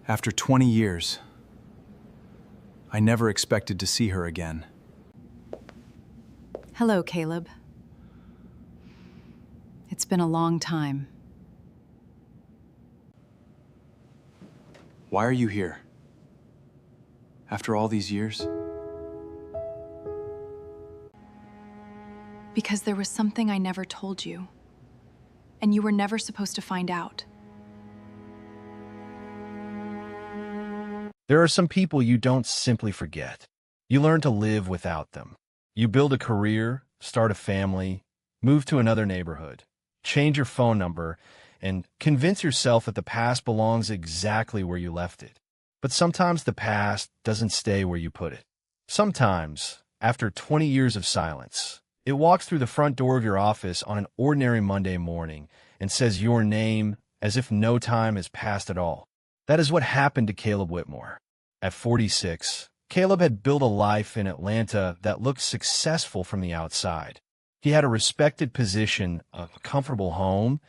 After 20 years, I never expected to see her again. Hello, Caleb. It's been a long time. Why are you here? After all these years? Because there was something I never told you, and you were never supposed to find out. There are some people you don't simply forget. You learn to live without them. You build a career, start a family, move to another neighborhood, change your phone number, and convince yourself that the past belongs exactly where you left it. But sometimes the past doesn't stay where you put it. Sometimes, after 20 years of silence, it walks through the front door of your office on an ordinary Monday morning and says your name as if no time has passed at all. That is what happened to Caleb Whitmore. At 46, Caleb had built a life in Atlanta that looked successful from the outside. He had a respected position, a comfortable home,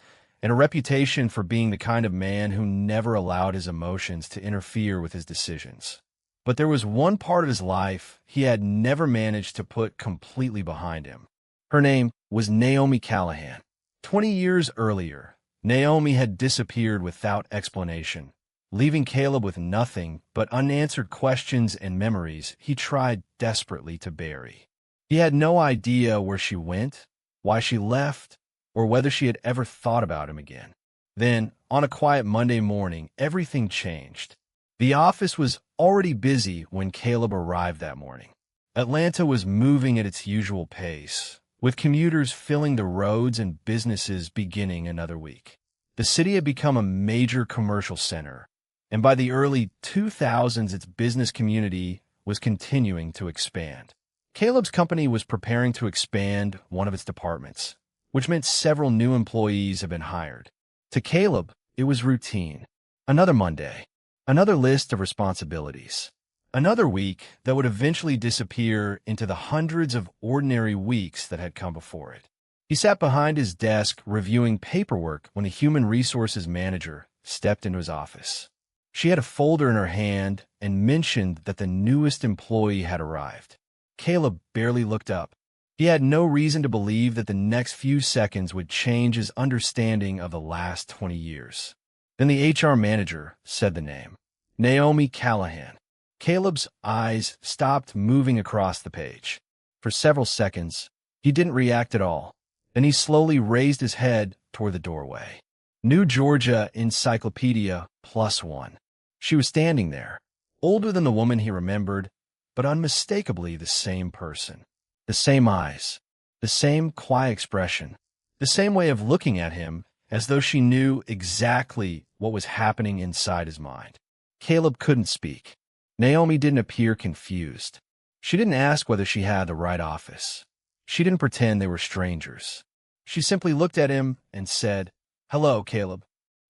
and a reputation for being the kind of man who never allowed his emotions to interfere with his decisions. But there was one part of his life he had never managed to put completely behind him. Her name was Naomi Callahan. 20 years earlier, Naomi had disappeared without explanation, leaving Caleb with nothing but unanswered questions and memories he tried desperately to bury. He had no idea where she went, why she left, or whether she had ever thought about him again. Then, on a quiet Monday morning, everything changed. The office was already busy when Caleb arrived that morning. Atlanta was moving at its usual pace, with commuters filling the roads and businesses beginning another week. The city had become a major commercial center, and by the early 2000s, its business community was continuing to expand. Caleb's company was preparing to expand one of its departments, which meant several new employees had been hired. To Caleb, it was routine. Another Monday, another list of responsibilities, another week that would eventually disappear into the hundreds of ordinary weeks that had come before it. He sat behind his desk reviewing paperwork when a human resources manager stepped into his office. She had a folder in her hand and mentioned that the newest employee had arrived. Caleb barely looked up. He had no reason to believe that the next few seconds would change his understanding of the last 20 years. Then the HR manager said the name, Naomi Callahan. Caleb's eyes stopped moving across the page. For several seconds, he didn't react at all. Then he slowly raised his head toward the doorway. New Georgia Encyclopedia +1. She was standing there, older than the woman he remembered, but unmistakably the same person. The same eyes, the same quiet expression, the same way of looking at him as though she knew exactly what was happening inside his mind. Caleb couldn't speak. Naomi didn't appear confused. She didn't ask whether she had the right office. She didn't pretend they were strangers. She simply looked at him and said, "Hello, Caleb."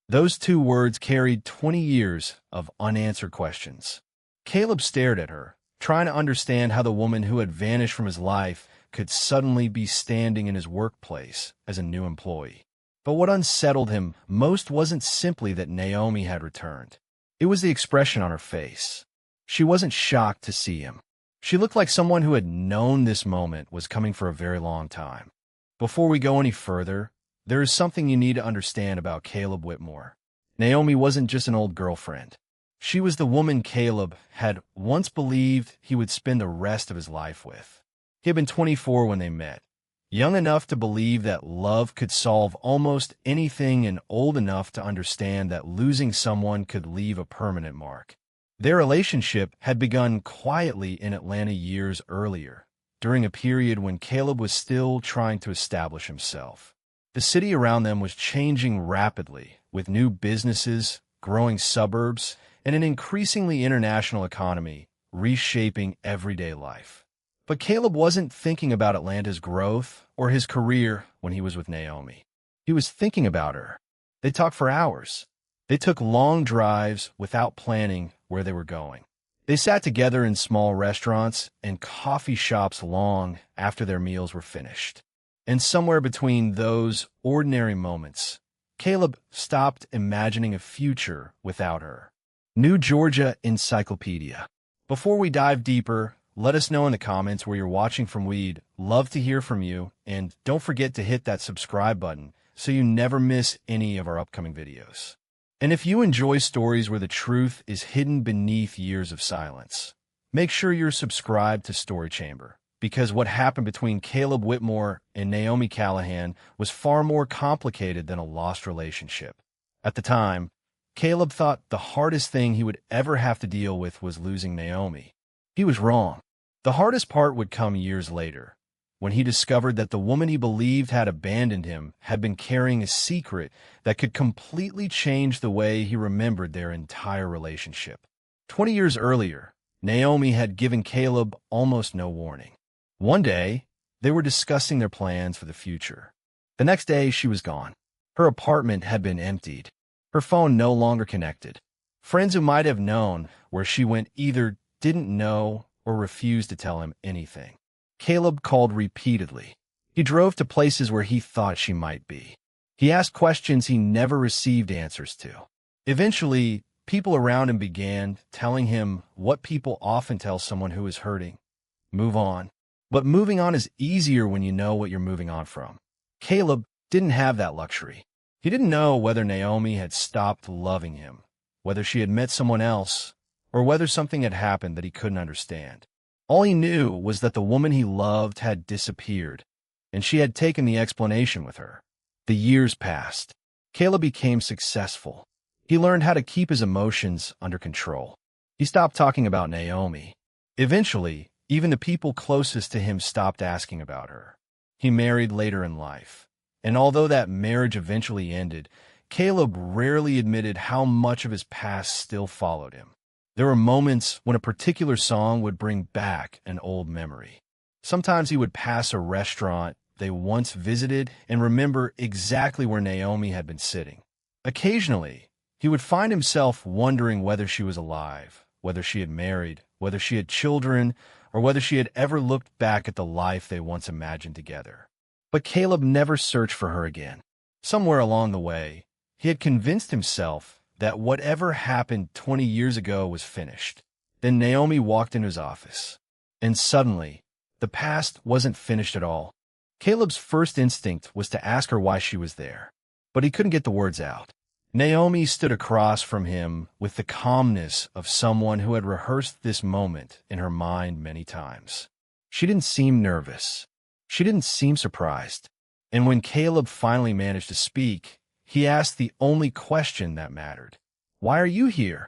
Those two words carried 20 years of unanswered questions. Caleb stared at her, trying to understand how the woman who had vanished from his life could suddenly be standing in his workplace as a new employee. But what unsettled him most wasn't simply that Naomi had returned. It was the expression on her face. She wasn't shocked to see him. She looked like someone who had known this moment was coming for a very long time. Before we go any further, there is something you need to understand about Caleb Whitmore. Naomi wasn't just an old girlfriend. She was the woman Caleb had once believed he would spend the rest of his life with. He had been 24 when they met, young enough to believe that love could solve almost anything and old enough to understand that losing someone could leave a permanent mark. Their relationship had begun quietly in Atlanta years earlier, during a period when Caleb was still trying to establish himself. The city around them was changing rapidly, with new businesses, growing suburbs, and an increasingly international economy reshaping everyday life. But Caleb wasn't thinking about Atlanta's growth or his career when he was with Naomi. He was thinking about her. They talked for hours. They took long drives without planning where they were going. They sat together in small restaurants and coffee shops long after their meals were finished. And somewhere between those ordinary moments, Caleb stopped imagining a future without her. New Georgia Encyclopedia. Before we dive deeper, let us know in the comments where you're watching from. We'd love to hear from you, and don't forget to hit that subscribe button so you never miss any of our upcoming videos. And if you enjoy stories where the truth is hidden beneath years of silence, make sure you're subscribed to Story Chamber, because what happened between Caleb Whitmore and Naomi Callahan was far more complicated than a lost relationship. At the time, Caleb thought the hardest thing he would ever have to deal with was losing Naomi. He was wrong. The hardest part would come years later, when he discovered that the woman he believed had abandoned him had been carrying a secret that could completely change the way he remembered their entire relationship. 20 years earlier, Naomi had given Caleb almost no warning. One day, they were discussing their plans for the future. The next day, she was gone. Her apartment had been emptied. Her phone no longer connected. Friends who might have known where she went either didn't know or refused to tell him anything. Caleb called repeatedly. He drove to places where he thought she might be. He asked questions he never received answers to. Eventually, people around him began telling him what people often tell someone who is hurting: move on. But moving on is easier when you know what you're moving on from. Caleb didn't have that luxury. He didn't know whether Naomi had stopped loving him, whether she had met someone else, or whether something had happened that he couldn't understand. All he knew was that the woman he loved had disappeared, and she had taken the explanation with her. The years passed. Caleb became successful. He learned how to keep his emotions under control. He stopped talking about Naomi. Eventually, even the people closest to him stopped asking about her. He married later in life, and although that marriage eventually ended, Caleb rarely admitted how much of his past still followed him. There were moments when a particular song would bring back an old memory. Sometimes he would pass a restaurant they once visited and remember exactly where Naomi had been sitting. Occasionally, he would find himself wondering whether she was alive, whether she had married, whether she had children, or whether she had ever looked back at the life they once imagined together. But Caleb never searched for her again. Somewhere along the way, he had convinced himself that whatever happened 20 years ago was finished. Then Naomi walked into his office, and suddenly, the past wasn't finished at all. Caleb's first instinct was to ask her why she was there, but he couldn't get the words out. Naomi stood across from him with the calmness of someone who had rehearsed this moment in her mind many times. She didn't seem nervous. She didn't seem surprised. And when Caleb finally managed to speak, he asked the only question that mattered. "Why are you here?"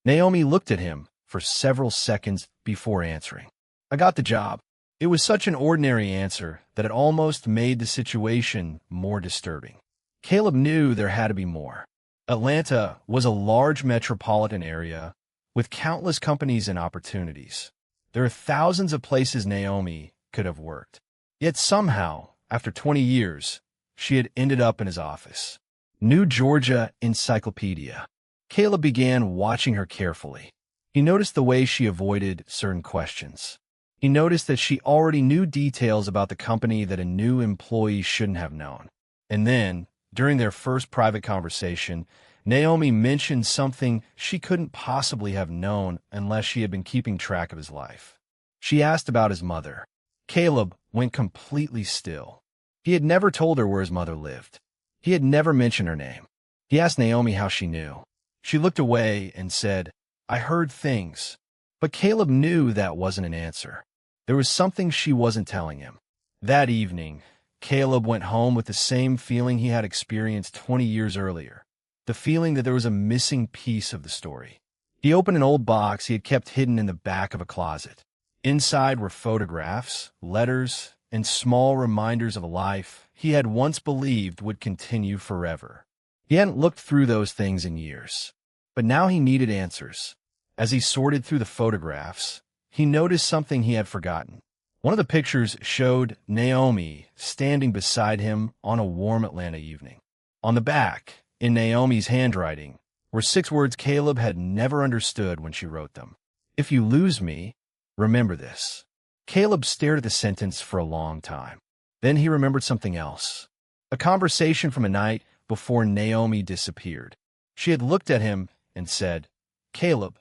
Naomi looked at him for several seconds before answering. "I got the job." It was such an ordinary answer that it almost made the situation more disturbing. Caleb knew there had to be more. Atlanta was a large metropolitan area with countless companies and opportunities. There are thousands of places Naomi could have worked. Yet somehow, after 20 years, she had ended up in his office. New Georgia Encyclopedia. Caleb began watching her carefully. He noticed the way she avoided certain questions. He noticed that she already knew details about the company that a new employee shouldn't have known. And then, during their first private conversation, Naomi mentioned something she couldn't possibly have known unless she had been keeping track of his life. She asked about his mother. Caleb went completely still. He had never told her where his mother lived. He had never mentioned her name. He asked Naomi how she knew. She looked away and said, "I heard things." But Caleb knew that wasn't an answer. There was something she wasn't telling him. That evening, Caleb went home with the same feeling he had experienced 20 years earlier, the feeling that there was a missing piece of the story. He opened an old box he had kept hidden in the back of a closet. Inside were photographs, letters, and small reminders of a life he had once believed would continue forever. He hadn't looked through those things in years, but now he needed answers. As he sorted through the photographs, he noticed something he had forgotten. One of the pictures showed Naomi standing beside him on a warm Atlanta evening. On the back, in Naomi's handwriting, were 6 words Caleb had never understood when she wrote them. "If you lose me, remember this." Caleb stared at the sentence for a long time. Then he remembered something else. A conversation from a night before Naomi disappeared. She had looked at him and said, "Caleb,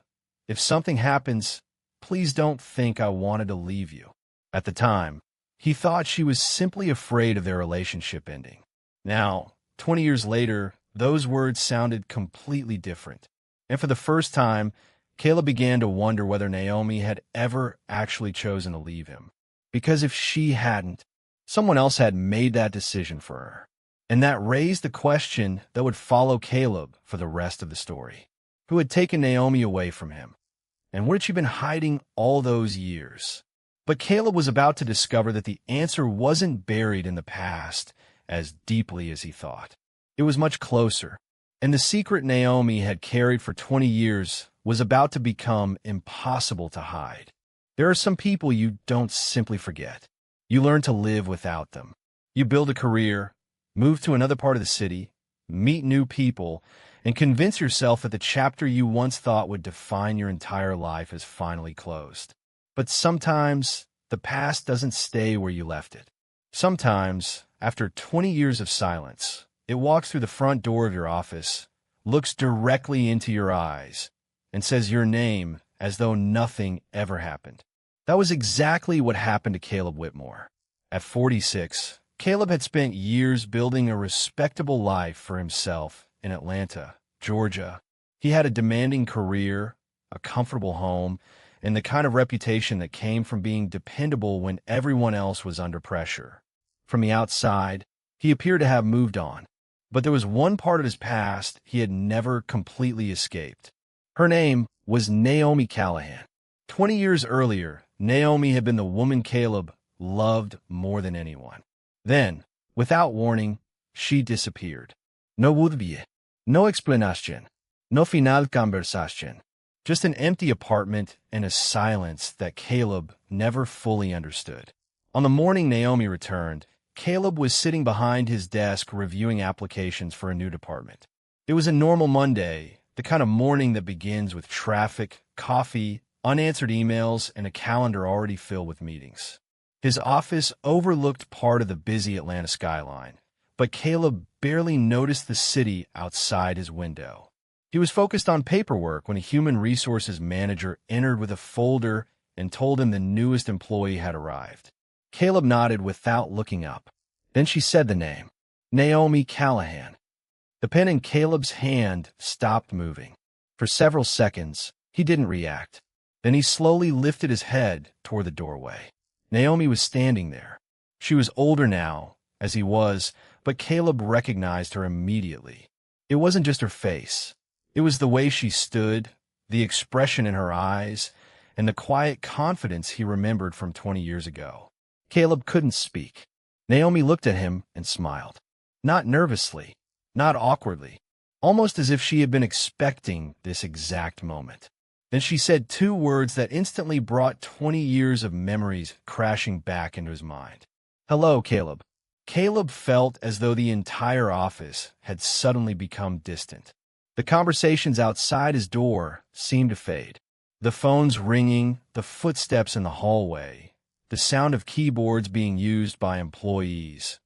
if something happens, please don't think I wanted to leave you." At the time, he thought she was simply afraid of their relationship ending. Now, 20 years later, those words sounded completely different. And for the first time, Caleb began to wonder whether Naomi had ever actually chosen to leave him. Because if she hadn't, someone else had made that decision for her. And that raised the question that would follow Caleb for the rest of the story. Who had taken Naomi away from him? And what had she been hiding all those years? But Caleb was about to discover that the answer wasn't buried in the past as deeply as he thought. It was much closer, and the secret Naomi had carried for 20 years was about to become impossible to hide. There are some people you don't simply forget. You learn to live without them. You build a career, move to another part of the city, meet new people, and convince yourself that the chapter you once thought would define your entire life is finally closed. But sometimes the past doesn't stay where you left it. Sometimes, after 20 years of silence, it walks through the front door of your office, looks directly into your eyes, and says your name as though nothing ever happened. That was exactly what happened to Caleb Whitmore. At 46, Caleb had spent years building a respectable life for himself in Atlanta, Georgia. He had a demanding career, a comfortable home, and the kind of reputation that came from being dependable when everyone else was under pressure. From the outside, he appeared to have moved on, but there was one part of his past he had never completely escaped. Her name was Naomi Callahan. 20 years earlier, Naomi had been the woman Caleb loved more than anyone. Then, without warning, she disappeared. No vuelve, no explanación, no final conversación. Just an empty apartment and a silence that Caleb never fully understood. On the morning Naomi returned, Caleb was sitting behind his desk reviewing applications for a new department. It was a normal Monday, the kind of morning that begins with traffic, coffee, unanswered emails, and a calendar already filled with meetings. His office overlooked part of the busy Atlanta skyline, but Caleb barely noticed the city outside his window. He was focused on paperwork when a human resources manager entered with a folder and told him the newest employee had arrived. Caleb nodded without looking up. Then she said the name, Naomi Callahan. The pen in Caleb's hand stopped moving. For several seconds, he didn't react. Then he slowly lifted his head toward the doorway. Naomi was standing there. She was older now, as he was, but Caleb recognized her immediately. It wasn't just her face. It was the way she stood, the expression in her eyes, and the quiet confidence he remembered from 20 years ago. Caleb couldn't speak. Naomi looked at him and smiled. Not nervously, not awkwardly, almost as if she had been expecting this exact moment. Then she said two words that instantly brought 20 years of memories crashing back into his mind. "Hello, Caleb." Caleb felt as though the entire office had suddenly become distant. The conversations outside his door seemed to fade. The phones ringing, the footsteps in the hallway, the sound of keyboards being used by employees.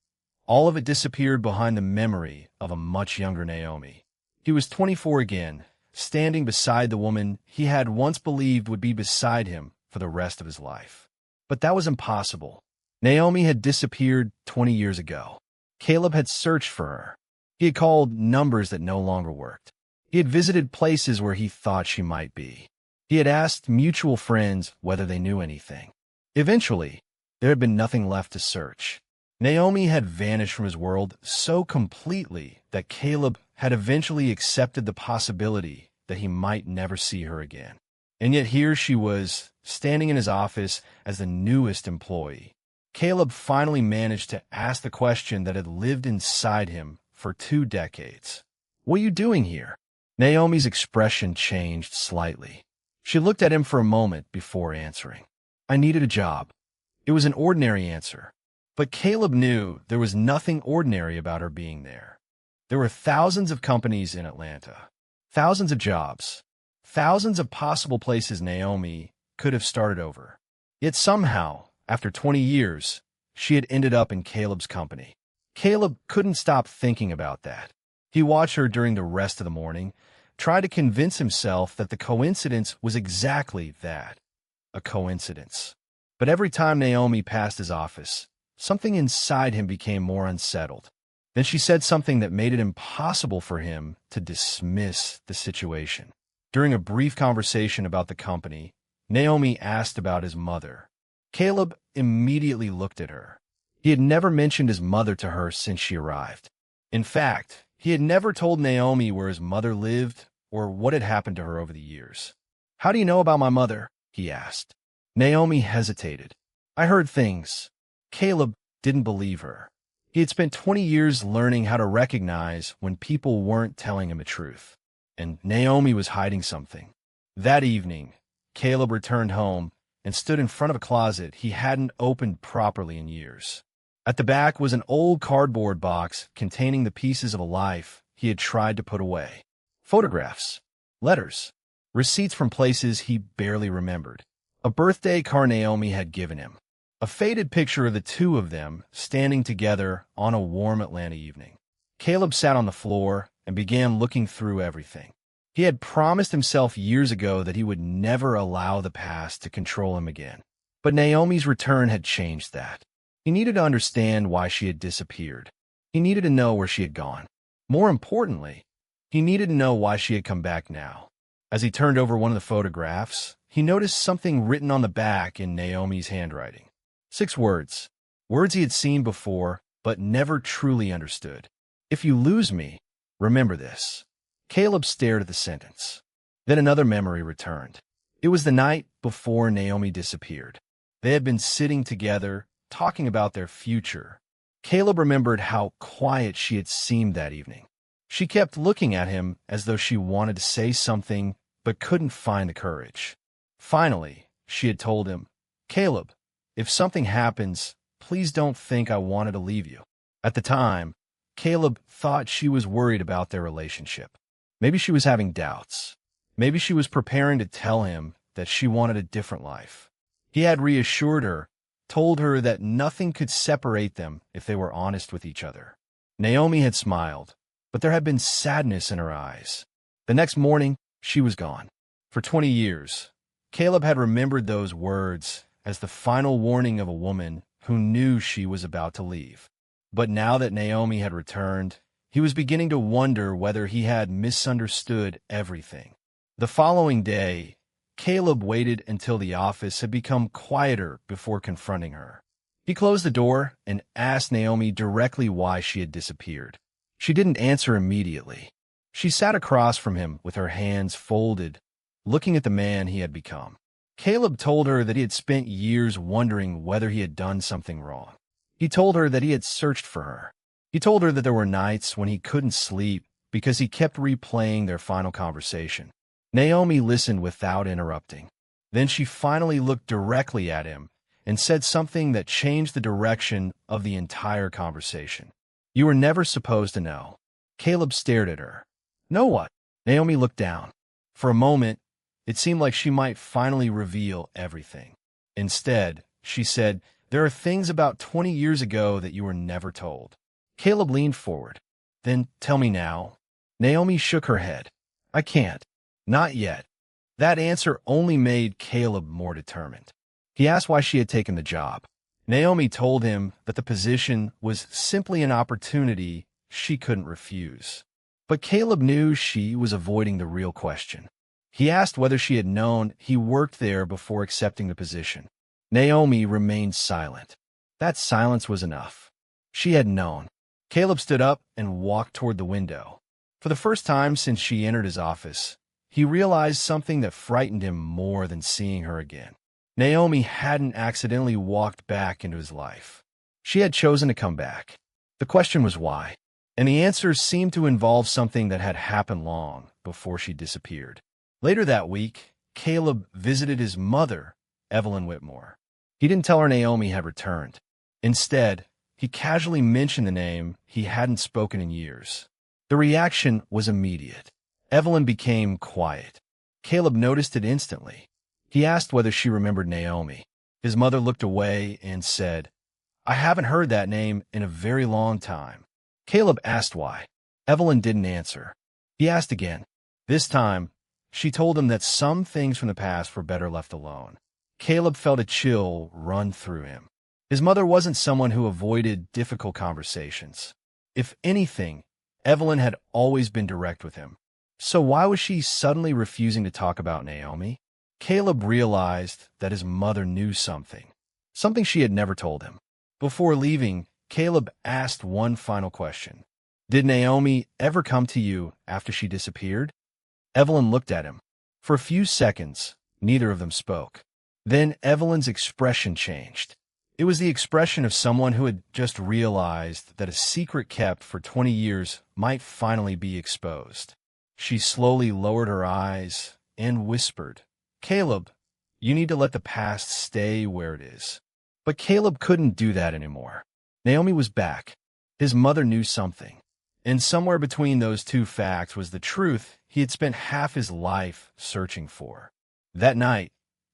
All of it disappeared behind the memory of a much younger Naomi. He was 24 again, standing beside the woman he had once believed would be beside him for the rest of his life. But that was impossible. Naomi had disappeared 20 years ago. Caleb had searched for her. He had called numbers that no longer worked. He had visited places where he thought she might be. He had asked mutual friends whether they knew anything. Eventually, there had been nothing left to search. Naomi had vanished from his world so completely that Caleb had eventually accepted the possibility that he might never see her again. And yet here she was, standing in his office as the newest employee. Caleb finally managed to ask the question that had lived inside him for 2 decades. "What are you doing here?" Naomi's expression changed slightly. She looked at him for a moment before answering. "I needed a job." It was an ordinary answer, but Caleb knew there was nothing ordinary about her being there. There were thousands of companies in Atlanta, thousands of jobs, thousands of possible places Naomi could have started over. Yet somehow, after 20 years, she had ended up in Caleb's company. Caleb couldn't stop thinking about that. He watched her during the rest of the morning, tried to convince himself that the coincidence was exactly that, a coincidence. But every time Naomi passed his office, something inside him became more unsettled. Then she said something that made it impossible for him to dismiss the situation. During a brief conversation about the company, Naomi asked about his mother. Caleb immediately looked at her. He had never mentioned his mother to her since she arrived. In fact, he had never told Naomi where his mother lived or what had happened to her over the years. "How do you know about my mother?" he asked. Naomi hesitated. "I heard things." Caleb didn't believe her. He had spent 20 years learning how to recognize when people weren't telling him the truth, and Naomi was hiding something. That evening, Caleb returned home and stood in front of a closet he hadn't opened properly in years. At the back was an old cardboard box containing the pieces of a life he had tried to put away. Photographs, letters, receipts from places he barely remembered. A birthday card Naomi had given him. A faded picture of the two of them standing together on a warm Atlanta evening. Caleb sat on the floor and began looking through everything. He had promised himself years ago that he would never allow the past to control him again. But Naomi's return had changed that. He needed to understand why she had disappeared. He needed to know where she had gone. More importantly, he needed to know why she had come back now. As he turned over one of the photographs, he noticed something written on the back in Naomi's handwriting. 6 words. Words he had seen before, but never truly understood. "If you lose me, remember this." Caleb stared at the sentence. Then another memory returned. It was the night before Naomi disappeared. They had been sitting together, talking about their future. Caleb remembered how quiet she had seemed that evening. She kept looking at him as though she wanted to say something, but couldn't find the courage. Finally, she had told him, "Caleb, if something happens, please don't think I wanted to leave you." At the time, Caleb thought she was worried about their relationship. Maybe she was having doubts. Maybe she was preparing to tell him that she wanted a different life. He had reassured her, told her that nothing could separate them if they were honest with each other. Naomi had smiled, but there had been sadness in her eyes. The next morning, she was gone. For 20 years, Caleb had remembered those words as the final warning of a woman who knew she was about to leave. But now that Naomi had returned, he was beginning to wonder whether he had misunderstood everything. The following day, Caleb waited until the office had become quieter before confronting her. He closed the door and asked Naomi directly why she had disappeared. She didn't answer immediately. She sat across from him with her hands folded, looking at the man he had become. Caleb told her that he had spent years wondering whether he had done something wrong. He told her that he had searched for her. He told her that there were nights when he couldn't sleep because he kept replaying their final conversation. Naomi listened without interrupting. Then she finally looked directly at him and said something that changed the direction of the entire conversation. "You were never supposed to know." Caleb stared at her. "Know what?" Naomi looked down. For a moment, it seemed like she might finally reveal everything. Instead, she said, "There are things about 20 years ago that you were never told." Caleb leaned forward. "Then tell me now." Naomi shook her head. "I can't. Not yet." That answer only made Caleb more determined. He asked why she had taken the job. Naomi told him that the position was simply an opportunity she couldn't refuse. But Caleb knew she was avoiding the real question. He asked whether she had known he worked there before accepting the position. Naomi remained silent. That silence was enough. She had known. Caleb stood up and walked toward the window. For the first time since she entered his office, he realized something that frightened him more than seeing her again. Naomi hadn't accidentally walked back into his life. She had chosen to come back. The question was why, and the answer seemed to involve something that had happened long before she disappeared. Later that week, Caleb visited his mother, Evelyn Whitmore. He didn't tell her Naomi had returned. Instead, he casually mentioned the name he hadn't spoken in years. The reaction was immediate. Evelyn became quiet. Caleb noticed it instantly. He asked whether she remembered Naomi. His mother looked away and said, "I haven't heard that name in a very long time." Caleb asked why. Evelyn didn't answer. He asked again. This time, she told him that some things from the past were better left alone. Caleb felt a chill run through him. His mother wasn't someone who avoided difficult conversations. If anything, Evelyn had always been direct with him. So why was she suddenly refusing to talk about Naomi? Caleb realized that his mother knew something she had never told him. Before leaving, Caleb asked one final question. Did Naomi ever come to you after she disappeared? Evelyn looked at him. For a few seconds, neither of them spoke. Then Evelyn's expression changed. It was the expression of someone who had just realized that a secret kept for 20 years might finally be exposed. She slowly lowered her eyes and whispered, Caleb, you need to let the past stay where it is. But Caleb couldn't do that anymore. Naomi was back. His mother knew something. And somewhere between those two facts was the truth he had spent half his life searching for. That night,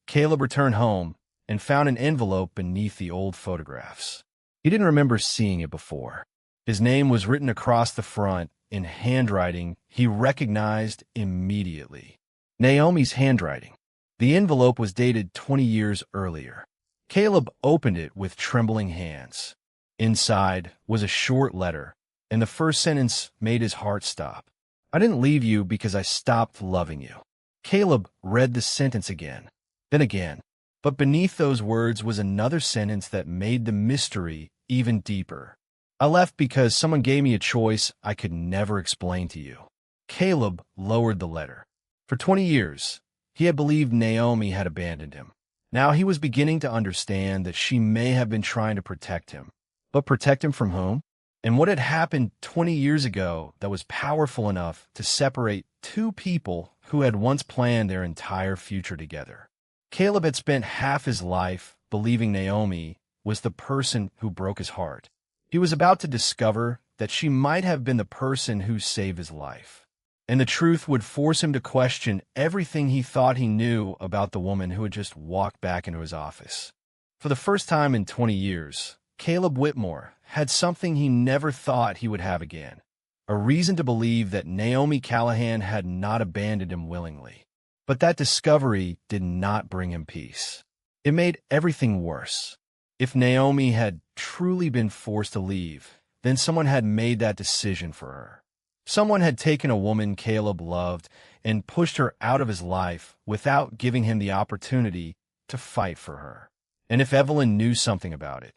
Caleb returned home and found an envelope beneath the old photographs. He didn't remember seeing it before. His name was written across the front in handwriting he recognized immediately. Naomi's handwriting. The envelope was dated 20 years earlier. Caleb opened it with trembling hands. Inside was a short letter, and the first sentence made his heart stop. I didn't leave you because I stopped loving you. Caleb read the sentence again, then again. But beneath those words was another sentence that made the mystery even deeper. I left because someone gave me a choice I could never explain to you. Caleb lowered the letter. For 20 years, he had believed Naomi had abandoned him. Now he was beginning to understand that she may have been trying to protect him. But protect him from whom? And what had happened 20 years ago that was powerful enough to separate two people who had once planned their entire future together? Caleb had spent half his life believing Naomi was the person who broke his heart. He was about to discover that she might have been the person who saved his life. And the truth would force him to question everything he thought he knew about the woman who had just walked back into his office. For the first time in 20 years, Caleb Whitmore had something he never thought he would have again. A reason to believe that Naomi Callahan had not abandoned him willingly. But that discovery did not bring him peace. It made everything worse. If Naomi had truly been forced to leave, then someone had made that decision for her. Someone had taken a woman Caleb loved and pushed her out of his life without giving him the opportunity to fight for her. And if Evelyn knew something about it,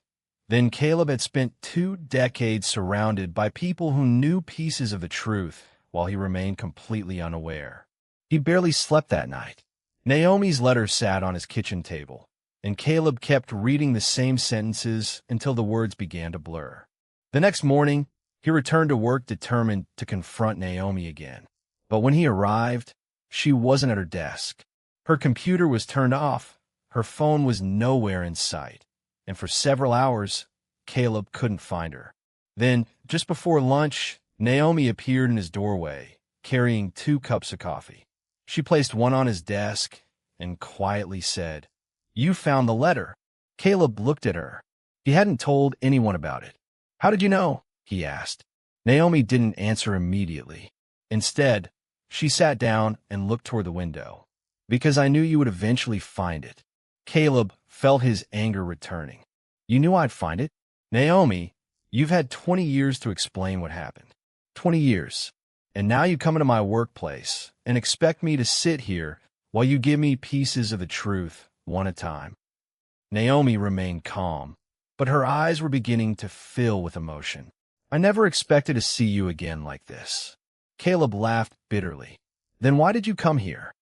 then Caleb had spent 2 decades surrounded by people who knew pieces of the truth while he remained completely unaware. He barely slept that night. Naomi's letter sat on his kitchen table, and Caleb kept reading the same sentences until the words began to blur. The next morning, he returned to work determined to confront Naomi again. But when he arrived, she wasn't at her desk. Her computer was turned off, her phone was nowhere in sight, and for several hours, Caleb couldn't find her. Then, just before lunch, Naomi appeared in his doorway, carrying 2 cups of coffee. She placed one on his desk and quietly said, "You found the letter." Caleb looked at her. He hadn't told anyone about it. "How did you know?" he asked. Naomi didn't answer immediately. Instead, she sat down and looked toward the window. "Because I knew you would eventually find it." Caleb felt his anger returning. "You knew I'd find it? Naomi, you've had 20 years to explain what happened. 20 years. And now you come into my workplace and expect me to sit here while you give me pieces of the truth, one at a time." Naomi remained calm, but her eyes were beginning to fill with emotion. "I never expected to see you again like this." Caleb laughed bitterly. "Then why did you come here?"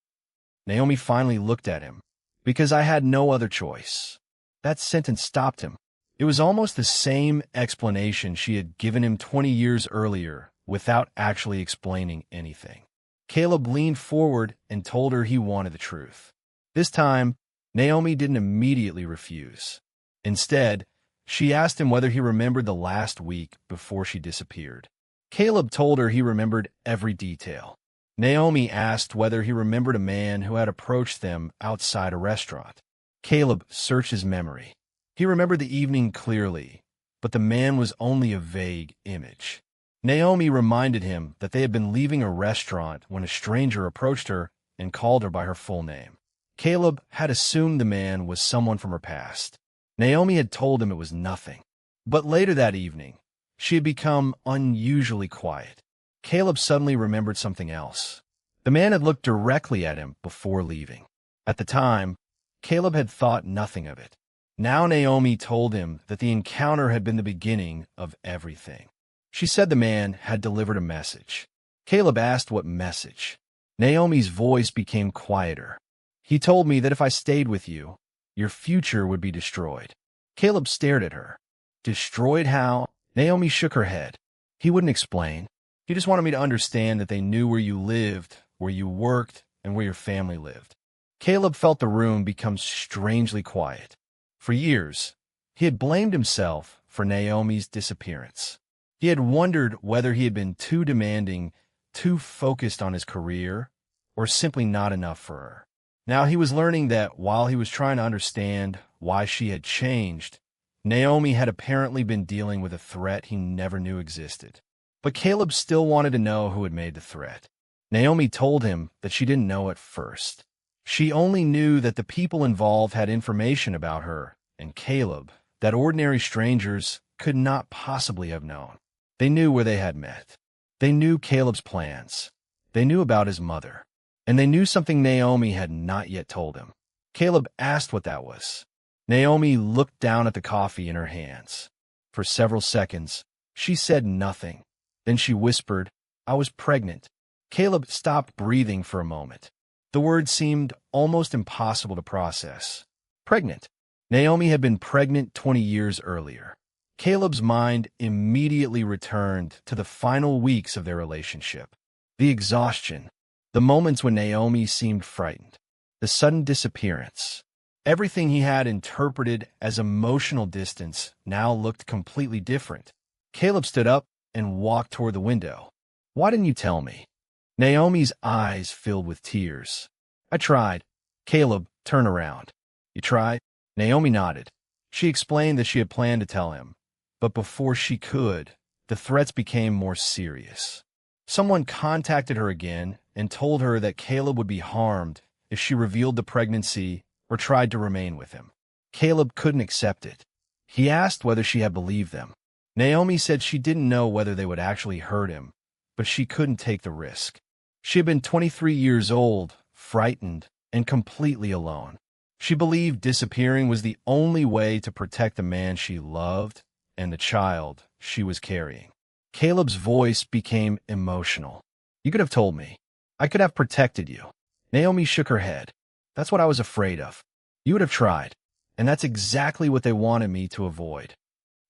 Naomi finally looked at him. "Because I had no other choice." That sentence stopped him. It was almost the same explanation she had given him 20 years earlier, without actually explaining anything. Caleb leaned forward and told her he wanted the truth. This time, Naomi didn't immediately refuse. Instead, she asked him whether he remembered the last week before she disappeared. Caleb told her he remembered every detail. Naomi asked whether he remembered a man who had approached them outside a restaurant. Caleb searched his memory. He remembered the evening clearly, but the man was only a vague image. Naomi reminded him that they had been leaving a restaurant when a stranger approached her and called her by her full name. Caleb had assumed the man was someone from her past. Naomi had told him it was nothing. But later that evening, she had become unusually quiet. Caleb suddenly remembered something else. The man had looked directly at him before leaving. At the time, Caleb had thought nothing of it. Now Naomi told him that the encounter had been the beginning of everything. She said the man had delivered a message. Caleb asked what message. Naomi's voice became quieter. He told me that if I stayed with you, your future would be destroyed. Caleb stared at her. Destroyed how? Naomi shook her head. He wouldn't explain. He just wanted me to understand that they knew where you lived, where you worked, and where your family lived. Caleb felt the room become strangely quiet. For years, he had blamed himself for Naomi's disappearance. He had wondered whether he had been too demanding, too focused on his career, or simply not enough for her. Now he was learning that while he was trying to understand why she had changed, Naomi had apparently been dealing with a threat he never knew existed. But Caleb still wanted to know who had made the threat. Naomi told him that she didn't know at first. She only knew that the people involved had information about her and Caleb that ordinary strangers could not possibly have known. They knew where they had met. They knew Caleb's plans. They knew about his mother. And they knew something Naomi had not yet told him. Caleb asked what that was. Naomi looked down at the coffee in her hands. For several seconds, she said nothing. Then she whispered, "I was pregnant." Caleb stopped breathing for a moment. The word seemed almost impossible to process. Pregnant. Naomi had been pregnant 20 years earlier. Caleb's mind immediately returned to the final weeks of their relationship. The exhaustion, the moments when Naomi seemed frightened, the sudden disappearance. Everything he had interpreted as emotional distance now looked completely different. Caleb stood up and walked toward the window. "Why didn't you tell me?" Naomi's eyes filled with tears. "I tried." Caleb turned around. "You tried?" Naomi nodded. She explained that she had planned to tell him. But before she could, the threats became more serious. Someone contacted her again and told her that Caleb would be harmed if she revealed the pregnancy or tried to remain with him. Caleb couldn't accept it. He asked whether she had believed them. Naomi said she didn't know whether they would actually hurt him, but she couldn't take the risk. She had been 23 years old, frightened, and completely alone. She believed disappearing was the only way to protect the man she loved and the child she was carrying. Caleb's voice became emotional. "You could have told me. I could have protected you." Naomi shook her head. "That's what I was afraid of. You would have tried, and that's exactly what they wanted me to avoid."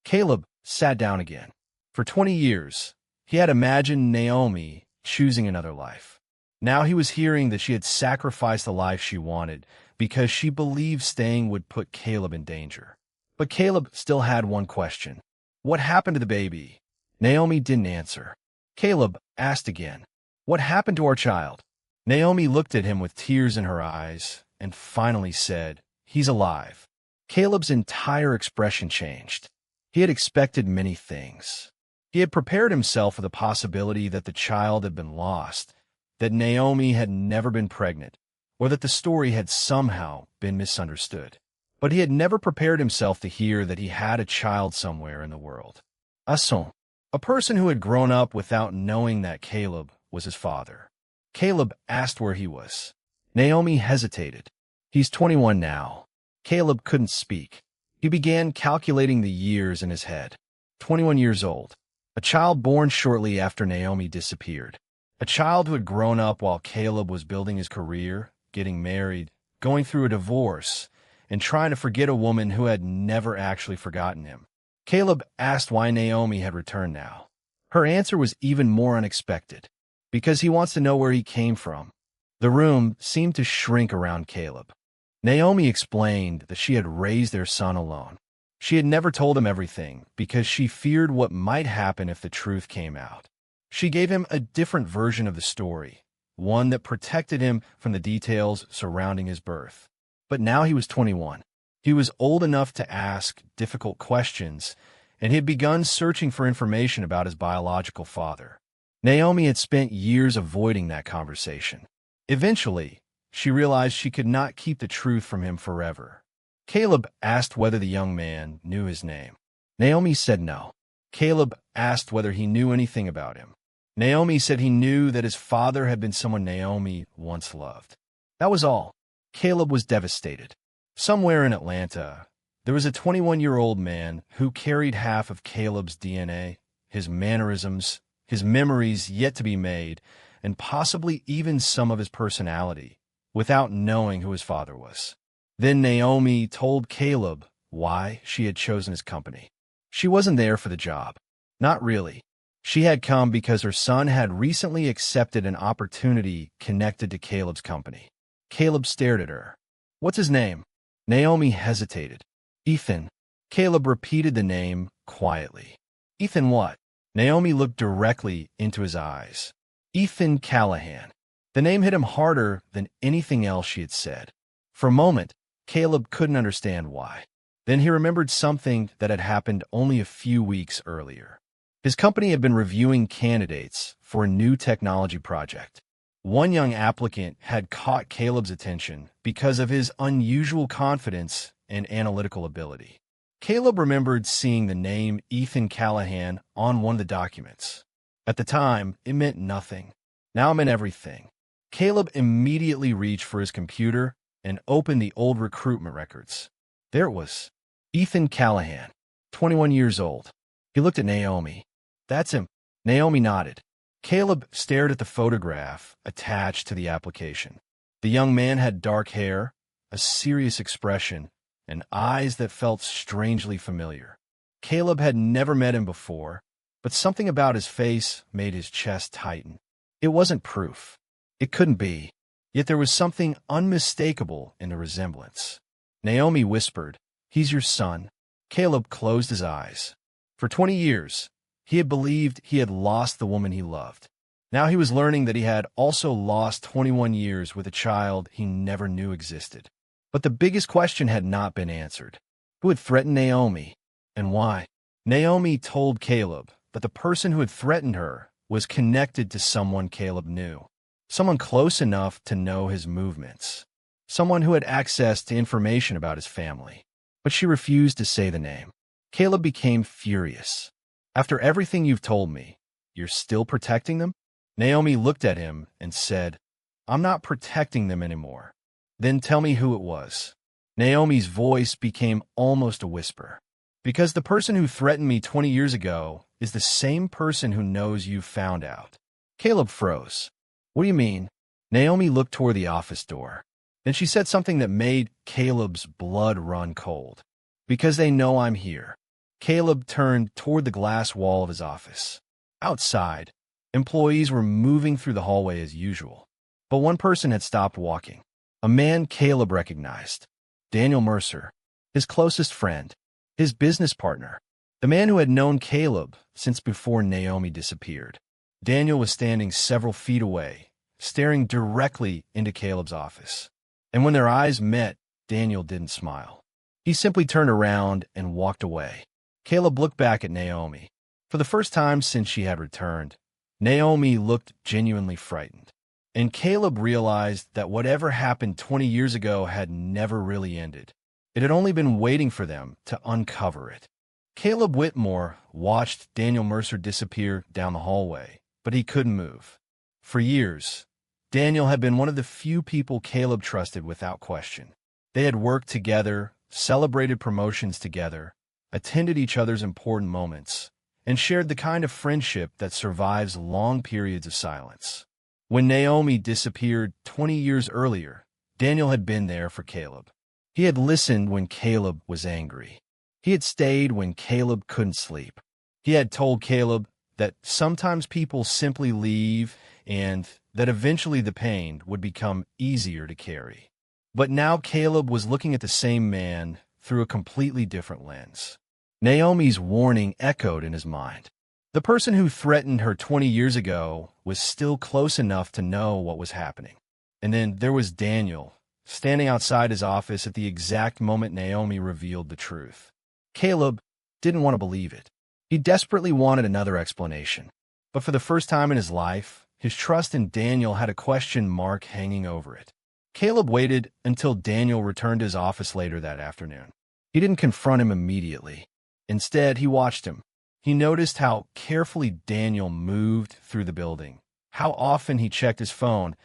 Caleb sat down again. For 20 years, he had imagined Naomi choosing another life. Now he was hearing that she had sacrificed the life she wanted because she believed staying would put Caleb in danger. But Caleb still had one question. What happened to the baby? Naomi didn't answer. Caleb asked again, "What happened to our child?" Naomi looked at him with tears in her eyes and finally said, "He's alive." Caleb's entire expression changed. He had expected many things. He had prepared himself for the possibility that the child had been lost, that Naomi had never been pregnant, or that the story had somehow been misunderstood. But he had never prepared himself to hear that he had a child somewhere in the world. A son, a person who had grown up without knowing that Caleb was his father. Caleb asked where he was. Naomi hesitated. "He's 21 now." Caleb couldn't speak. He began calculating the years in his head. 21 years old. A child born shortly after Naomi disappeared. A child who had grown up while Caleb was building his career, getting married, going through a divorce, and trying to forget a woman who had never actually forgotten him. Caleb asked why Naomi had returned now. Her answer was even more unexpected. Because he wants to know where he came from. The room seemed to shrink around Caleb. Naomi explained that she had raised their son alone. She had never told him everything because she feared what might happen if the truth came out. She gave him a different version of the story, one that protected him from the details surrounding his birth. But now he was 21. He was old enough to ask difficult questions, and he had begun searching for information about his biological father. Naomi had spent years avoiding that conversation. Eventually, she realized she could not keep the truth from him forever. Caleb asked whether the young man knew his name. Naomi said no. Caleb asked whether he knew anything about him. Naomi said he knew that his father had been someone Naomi once loved. That was all. Caleb was devastated. Somewhere in Atlanta, there was a 21-year-old man who carried half of Caleb's DNA, his mannerisms, his memories yet to be made, and possibly even some of his personality, without knowing who his father was. Then Naomi told Caleb why she had chosen his company. She wasn't there for the job. Not really. She had come because her son had recently accepted an opportunity connected to Caleb's company. Caleb stared at her. "What's his name?" Naomi hesitated. "Ethan." Caleb repeated the name quietly. "Ethan what?" Naomi looked directly into his eyes. "Ethan Callahan." The name hit him harder than anything else she had said. For a moment, Caleb couldn't understand why. Then he remembered something that had happened only a few weeks earlier. His company had been reviewing candidates for a new technology project. One young applicant had caught Caleb's attention because of his unusual confidence and analytical ability. Caleb remembered seeing the name Ethan Callahan on one of the documents. At the time, it meant nothing. Now it meant everything. Caleb immediately reached for his computer and opened the old recruitment records. There it was. Ethan Callahan, 21 years old. He looked at Naomi. "That's him." Naomi nodded. Caleb stared at the photograph attached to the application. The young man had dark hair, a serious expression, and eyes that felt strangely familiar. Caleb had never met him before, but something about his face made his chest tighten. It wasn't proof. It couldn't be. Yet there was something unmistakable in the resemblance. Naomi whispered, "He's your son." Caleb closed his eyes. For 20 years, he had believed he had lost the woman he loved. Now he was learning that he had also lost 21 years with a child he never knew existed. But the biggest question had not been answered. Who had threatened Naomi, and why? Naomi told Caleb that the person who had threatened her was connected to someone Caleb knew, someone close enough to know his movements, someone who had access to information about his family. But she refused to say the name. Caleb became furious. "After everything you've told me, you're still protecting them?" Naomi looked at him and said, "I'm not protecting them anymore." "Then tell me who it was." Naomi's voice became almost a whisper. "Because the person who threatened me 20 years ago is the same person who knows you found out." Caleb froze. "What do you mean?" Naomi looked toward the office door. Then she said something that made Caleb's blood run cold. "Because they know I'm here." Caleb turned toward the glass wall of his office. Outside, employees were moving through the hallway as usual. But one person had stopped walking. A man Caleb recognized. Daniel Mercer, his closest friend, his business partner, the man who had known Caleb since before Naomi disappeared. Daniel was standing several feet away, staring directly into Caleb's office. And when their eyes met, Daniel didn't smile. He simply turned around and walked away. Caleb looked back at Naomi. For the first time since she had returned, Naomi looked genuinely frightened. And Caleb realized that whatever happened 20 years ago had never really ended. It had only been waiting for them to uncover it. Caleb Whitmore watched Daniel Mercer disappear down the hallway, but he couldn't move. For years, Daniel had been one of the few people Caleb trusted without question. They had worked together, celebrated promotions together, attended each other's important moments, and shared the kind of friendship that survives long periods of silence. When Naomi disappeared 20 years earlier, Daniel had been there for Caleb. He had listened when Caleb was angry. He had stayed when Caleb couldn't sleep. He had told Caleb that sometimes people simply leave and that eventually the pain would become easier to carry. But now Caleb was looking at the same man through a completely different lens. Naomi's warning echoed in his mind. The person who threatened her 20 years ago was still close enough to know what was happening. And then there was Daniel, standing outside his office at the exact moment Naomi revealed the truth. Caleb, didn't want to believe it. He desperately wanted another explanation. But for the first time in his life, his trust in Daniel had a question mark hanging over it. Caleb waited until Daniel returned to his office later that afternoon. He didn't confront him immediately. Instead, he watched him. He noticed how carefully Daniel moved through the building, how often he checked his phone,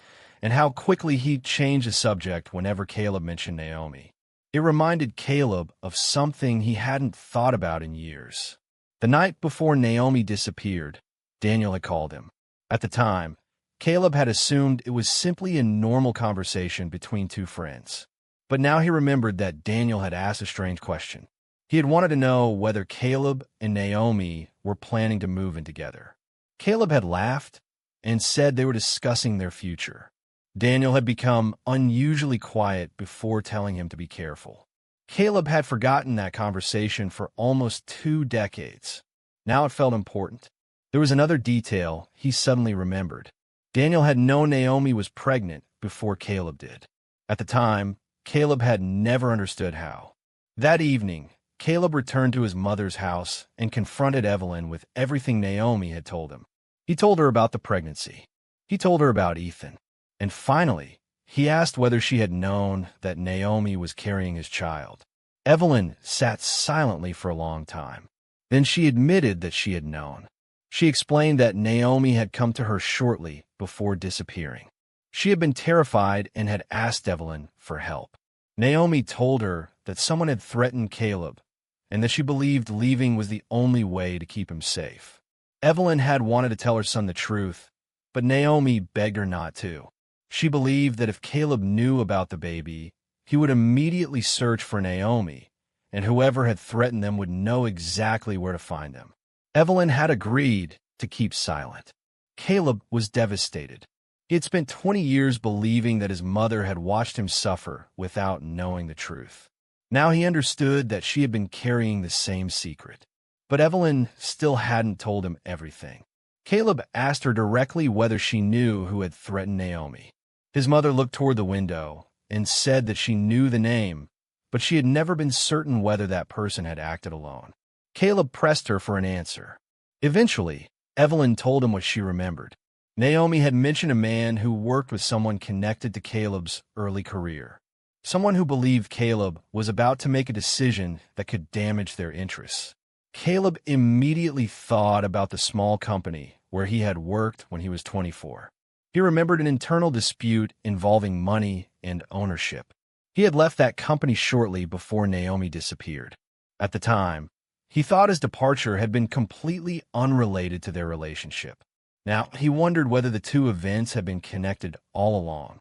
and how quickly he changed the subject whenever Caleb mentioned Naomi. It reminded Caleb of something he hadn't thought about in years. The night before Naomi disappeared, Daniel had called him. At the time, Caleb had assumed it was simply a normal conversation between two friends. But now he remembered that Daniel had asked a strange question. He had wanted to know whether Caleb and Naomi were planning to move in together. Caleb had laughed and said they were discussing their future. Daniel had become unusually quiet before telling him to be careful. Caleb had forgotten that conversation for almost 2 decades. Now it felt important. There was another detail he suddenly remembered. Daniel had known Naomi was pregnant before Caleb did. At the time, Caleb had never understood how. That evening, Caleb returned to his mother's house and confronted Evelyn with everything Naomi had told him. He told her about the pregnancy. He told her about Ethan. And finally, he asked whether she had known that Naomi was carrying his child. Evelyn sat silently for a long time. Then she admitted that she had known. She explained that Naomi had come to her shortly before disappearing. She had been terrified and had asked Evelyn for help. Naomi told her that someone had threatened Caleb and that she believed leaving was the only way to keep him safe. Evelyn had wanted to tell her son the truth, but Naomi begged her not to. She believed that if Caleb knew about the baby, he would immediately search for Naomi, and whoever had threatened them would know exactly where to find them. Evelyn had agreed to keep silent. Caleb was devastated. He had spent 20 years believing that his mother had watched him suffer without knowing the truth. Now he understood that she had been carrying the same secret. But Evelyn still hadn't told him everything. Caleb asked her directly whether she knew who had threatened Naomi. His mother looked toward the window and said that she knew the name, but she had never been certain whether that person had acted alone. Caleb pressed her for an answer. Eventually, Evelyn told him what she remembered. Naomi had mentioned a man who worked with someone connected to Caleb's early career. Someone who believed Caleb was about to make a decision that could damage their interests. Caleb immediately thought about the small company where he had worked when he was 24. He remembered an internal dispute involving money and ownership. He had left that company shortly before Naomi disappeared. At the time, he thought his departure had been completely unrelated to their relationship. Now, he wondered whether the two events had been connected all along.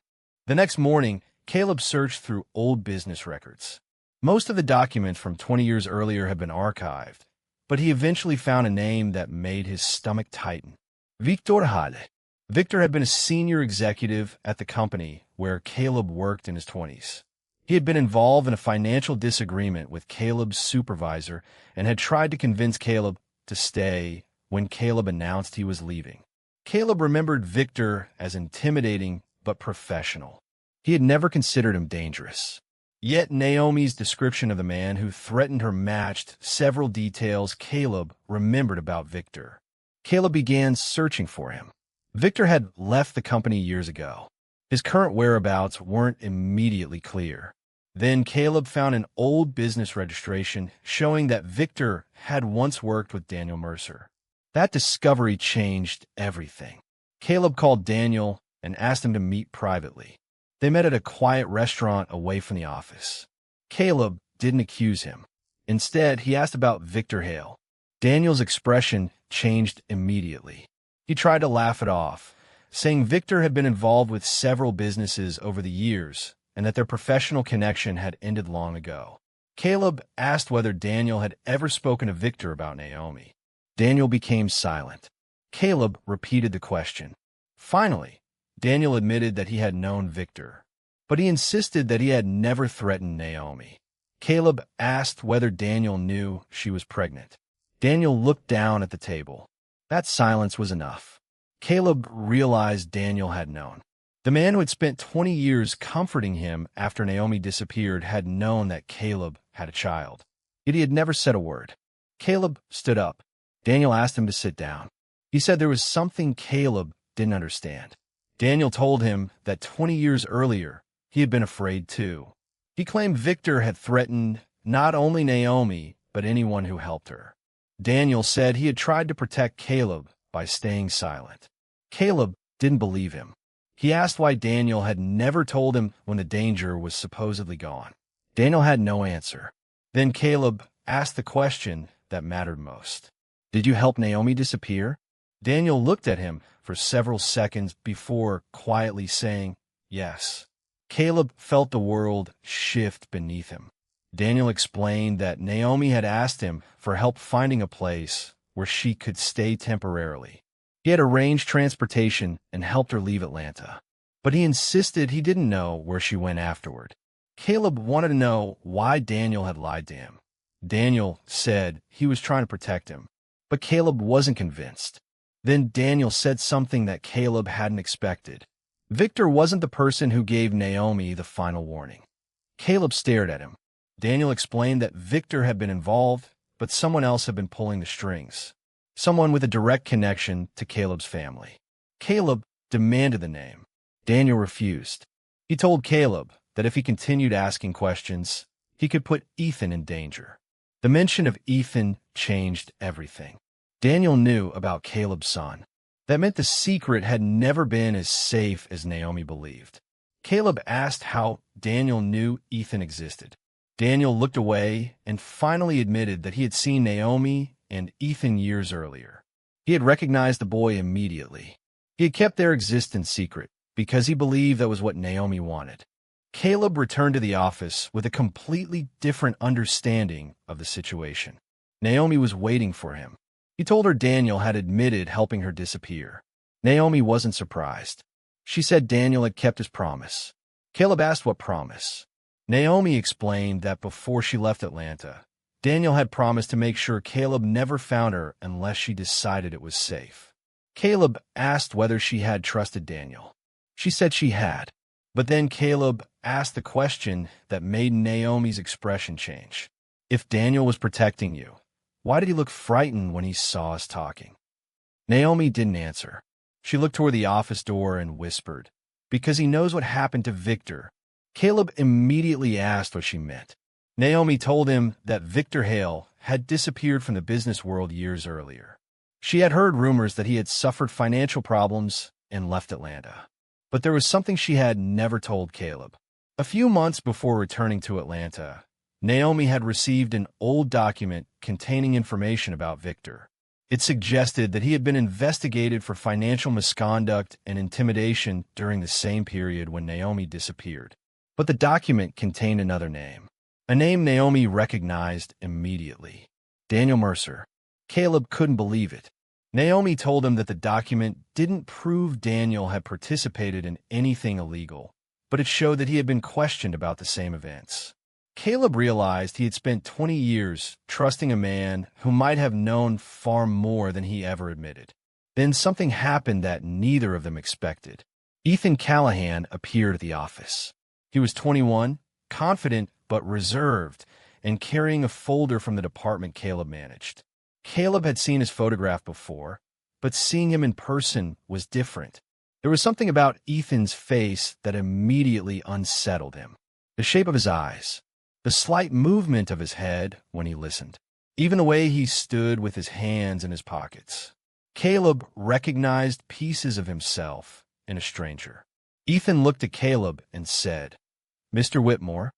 The next morning, Caleb searched through old business records. Most of the documents from 20 years earlier had been archived, but he eventually found a name that made his stomach tighten. Victor Hale. Victor had been a senior executive at the company where Caleb worked in his 20s. He had been involved in a financial disagreement with Caleb's supervisor and had tried to convince Caleb to stay when Caleb announced he was leaving. Caleb remembered Victor as intimidating but professional. He had never considered him dangerous. Yet Naomi's description of the man who threatened her matched several details Caleb remembered about Victor. Caleb began searching for him. Victor had left the company years ago. His current whereabouts weren't immediately clear. Then Caleb found an old business registration showing that Victor had once worked with Daniel Mercer. That discovery changed everything. Caleb called Daniel and asked him to meet privately. They met at a quiet restaurant away from the office. Caleb didn't accuse him. Instead, he asked about Victor Hale. Daniel's expression changed immediately. He tried to laugh it off, saying Victor had been involved with several businesses over the years and that their professional connection had ended long ago. Caleb asked whether Daniel had ever spoken to Victor about Naomi. Daniel became silent. Caleb repeated the question. Finally, Daniel admitted that he had known Victor, but he insisted that he had never threatened Naomi. Caleb asked whether Daniel knew she was pregnant. Daniel looked down at the table. That silence was enough. Caleb realized Daniel had known. The man who had spent 20 years comforting him after Naomi disappeared had known that Caleb had a child. Yet he had never said a word. Caleb stood up. Daniel asked him to sit down. He said there was something Caleb didn't understand. Daniel told him that 20 years earlier, he had been afraid too. He claimed Victor had threatened not only Naomi, but anyone who helped her. Daniel said he had tried to protect Caleb by staying silent. Caleb didn't believe him. He asked why Daniel had never told him when the danger was supposedly gone. Daniel had no answer. Then Caleb asked the question that mattered most. Did you help Naomi disappear? Daniel looked at him for several seconds before quietly saying, yes. Caleb felt the world shift beneath him. Daniel explained that Naomi had asked him for help finding a place where she could stay temporarily. He had arranged transportation and helped her leave Atlanta, but he insisted he didn't know where she went afterward. Caleb wanted to know why Daniel had lied to him. Daniel said he was trying to protect him, but Caleb wasn't convinced. Then Daniel said something that Caleb hadn't expected. Victor wasn't the person who gave Naomi the final warning. Caleb stared at him. Daniel explained that Victor had been involved, but someone else had been pulling the strings. Someone with a direct connection to Caleb's family. Caleb demanded the name. Daniel refused. He told Caleb that if he continued asking questions, he could put Ethan in danger. The mention of Ethan changed everything. Daniel knew about Caleb's son. That meant the secret had never been as safe as Naomi believed. Caleb asked how Daniel knew Ethan existed. Daniel looked away and finally admitted that he had seen Naomi and Ethan years earlier. He had recognized the boy immediately. He had kept their existence secret because he believed that was what Naomi wanted. Caleb returned to the office with a completely different understanding of the situation. Naomi was waiting for him. He told her Daniel had admitted helping her disappear. Naomi wasn't surprised. She said Daniel had kept his promise. Caleb asked what promise. Naomi explained that before she left Atlanta, Daniel had promised to make sure Caleb never found her unless she decided it was safe. Caleb asked whether she had trusted Daniel. She said she had. But then Caleb asked the question that made Naomi's expression change. If Daniel was protecting you, why did he look frightened when he saw us talking? Naomi didn't answer. She looked toward the office door and whispered, because he knows what happened to Victor. Caleb immediately asked what she meant. Naomi told him that Victor Hale had disappeared from the business world years earlier. She had heard rumors that he had suffered financial problems and left Atlanta. But there was something she had never told Caleb. A few months before returning to Atlanta, Naomi had received an old document containing information about Victor. It suggested that he had been investigated for financial misconduct and intimidation during the same period when Naomi disappeared. But the document contained another name, a name Naomi recognized immediately. Daniel Mercer. Caleb couldn't believe it. Naomi told him that the document didn't prove Daniel had participated in anything illegal, but it showed that he had been questioned about the same events. Caleb realized he had spent 20 years trusting a man who might have known far more than he ever admitted. Then something happened that neither of them expected. Ethan Callahan appeared at the office. He was 21, confident but reserved, and carrying a folder from the department Caleb managed. Caleb had seen his photograph before, but seeing him in person was different. There was something about Ethan's face that immediately unsettled him. The shape of his eyes, the slight movement of his head when he listened, even the way he stood with his hands in his pockets. Caleb recognized pieces of himself in a stranger. Ethan looked at Caleb and said, "Mr. Whitmore?"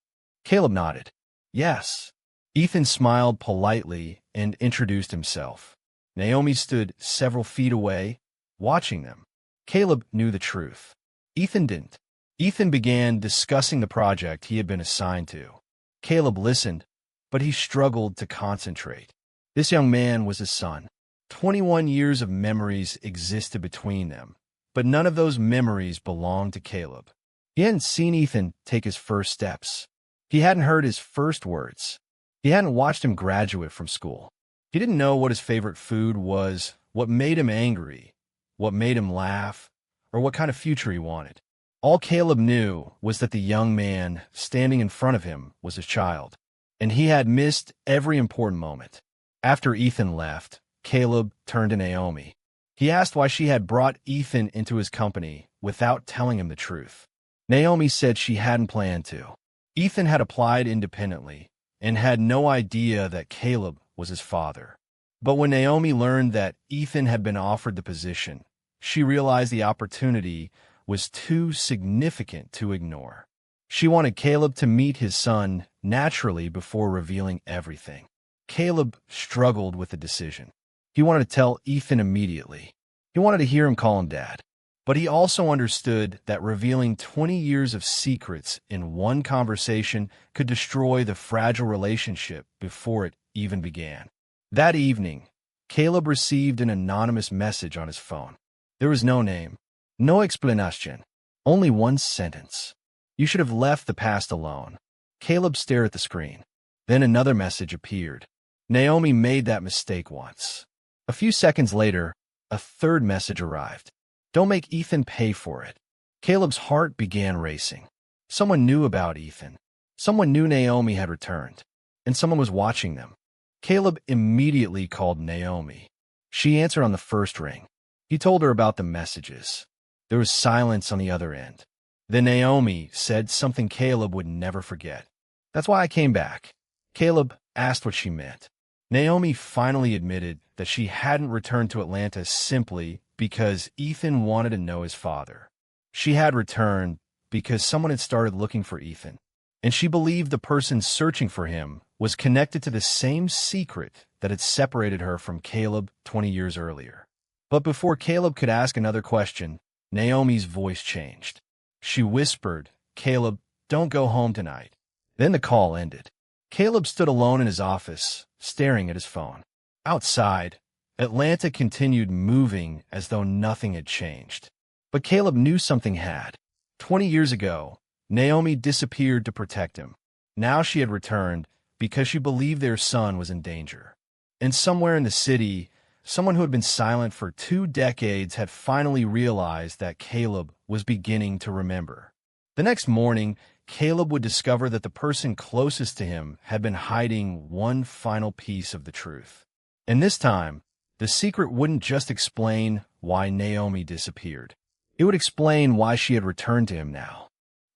Caleb nodded. "Yes." Ethan smiled politely and introduced himself. Naomi stood several feet away, watching them. Caleb knew the truth. Ethan didn't. Ethan began discussing the project he had been assigned to. Caleb listened, but he struggled to concentrate. This young man was his son. 21 years of memories existed between them, but none of those memories belonged to Caleb. He hadn't seen Ethan take his first steps. He hadn't heard his first words. He hadn't watched him graduate from school. He didn't know what his favorite food was, what made him angry, what made him laugh, or what kind of future he wanted. All Caleb knew was that the young man standing in front of him was his child, and he had missed every important moment. After Ethan left, Caleb turned to Naomi. He asked why she had brought Ethan into his company without telling him the truth. Naomi said she hadn't planned to. Ethan had applied independently and had no idea that Caleb was his father. But when Naomi learned that Ethan had been offered the position, she realized the opportunity was too significant to ignore. She wanted Caleb to meet his son naturally before revealing everything. Caleb struggled with the decision. He wanted to tell Ethan immediately. He wanted to hear him call him Dad. But he also understood that revealing 20 years of secrets in one conversation could destroy the fragile relationship before it even began. That evening, Caleb received an anonymous message on his phone. There was no name, no explanation, only one sentence. You should have left the past alone. Caleb stared at the screen. Then another message appeared. Naomi made that mistake once. A few seconds later, a third message arrived. Don't make Ethan pay for it. Caleb's heart began racing. Someone knew about Ethan. Someone knew Naomi had returned. And someone was watching them. Caleb immediately called Naomi. She answered on the first ring. He told her about the messages. There was silence on the other end. Then Naomi said something Caleb would never forget. That's why I came back. Caleb asked what she meant. Naomi finally admitted that she hadn't returned to Atlanta simply because Ethan wanted to know his father. She had returned because someone had started looking for Ethan, and she believed the person searching for him was connected to the same secret that had separated her from Caleb 20 years earlier. But before Caleb could ask another question, Naomi's voice changed. She whispered, "Caleb, don't go home tonight." Then the call ended. Caleb stood alone in his office, staring at his phone. Outside, Atlanta continued moving as though nothing had changed. But Caleb knew something had. 20 years ago, Naomi disappeared to protect him. Now she had returned because she believed their son was in danger. And somewhere in the city, someone who had been silent for 2 decades had finally realized that Caleb was beginning to remember. The next morning, Caleb would discover that the person closest to him had been hiding one final piece of the truth. And this time, the secret wouldn't just explain why Naomi disappeared. It would explain why she had returned to him now.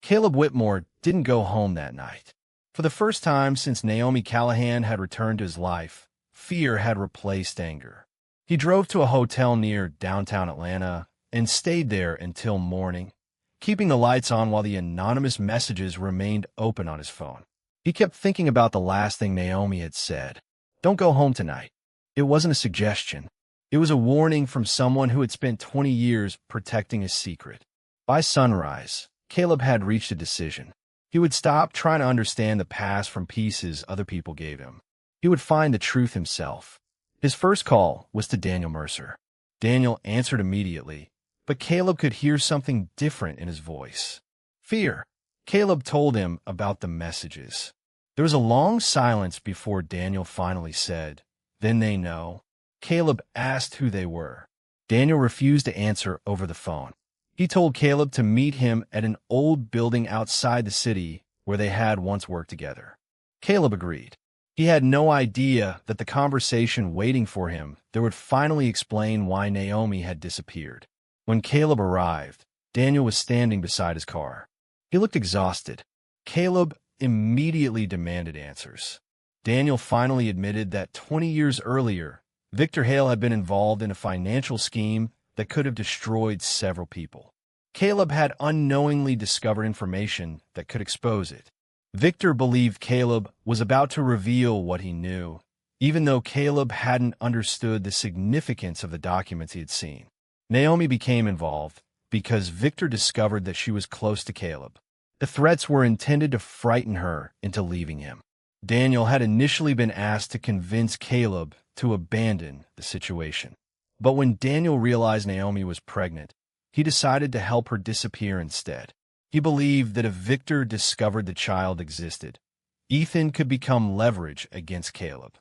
Caleb Whitmore didn't go home that night. For the first time since Naomi Callahan had returned to his life, fear had replaced anger. He drove to a hotel near downtown Atlanta and stayed there until morning, keeping the lights on while the anonymous messages remained open on his phone. He kept thinking about the last thing Naomi had said. Don't go home tonight. It wasn't a suggestion. It was a warning from someone who had spent 20 years protecting his secret. By sunrise, Caleb had reached a decision. He would stop trying to understand the past from pieces other people gave him. He would find the truth himself. His first call was to Daniel Mercer. Daniel answered immediately, but Caleb could hear something different in his voice. Fear. Caleb told him about the messages. There was a long silence before Daniel finally said, "Then they know." Caleb asked who they were. Daniel refused to answer over the phone. He told Caleb to meet him at an old building outside the city where they had once worked together. Caleb agreed. He had no idea that the conversation waiting for him there would finally explain why Naomi had disappeared. When Caleb arrived, Daniel was standing beside his car. He looked exhausted. Caleb immediately demanded answers. Daniel finally admitted that 20 years earlier, Victor Hale had been involved in a financial scheme that could have destroyed several people. Caleb had unknowingly discovered information that could expose it. Victor believed Caleb was about to reveal what he knew, even though Caleb hadn't understood the significance of the documents he had seen. Naomi became involved because Victor discovered that she was close to Caleb. The threats were intended to frighten her into leaving him. Daniel had initially been asked to convince Caleb to abandon the situation. But when Daniel realized Naomi was pregnant, he decided to help her disappear instead. He believed that if Victor discovered the child existed, Ethan could become leverage against Caleb.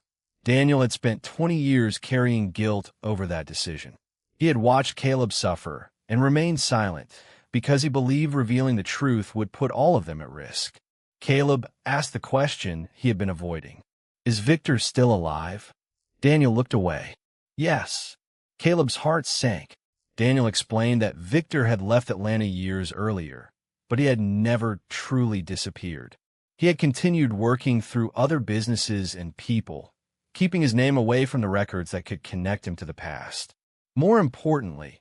Daniel had spent 20 years carrying guilt over that decision. He had watched Caleb suffer and remained silent because he believed revealing the truth would put all of them at risk. Caleb asked the question he had been avoiding. Is Victor still alive? Daniel looked away. Yes. Caleb's heart sank. Daniel explained that Victor had left Atlanta years earlier, but he had never truly disappeared. He had continued working through other businesses and people, keeping his name away from the records that could connect him to the past. More importantly,